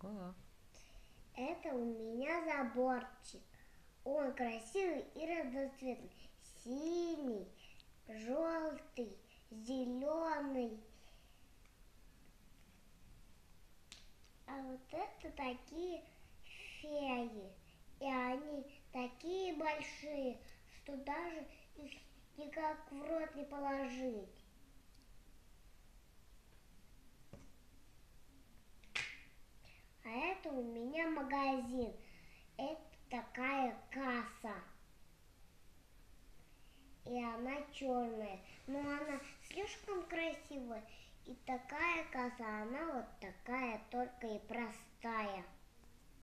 Ого. Это у меня заборчик. Он красивый и разноцветный. Синий, желтый, зеленый. А вот это такие феи. И они такие большие, что даже их никак в рот не положить. А это у меня магазин. Это такая касса. И она черная. Но она слишком красивая. И такая касса, она вот такая, только и простая.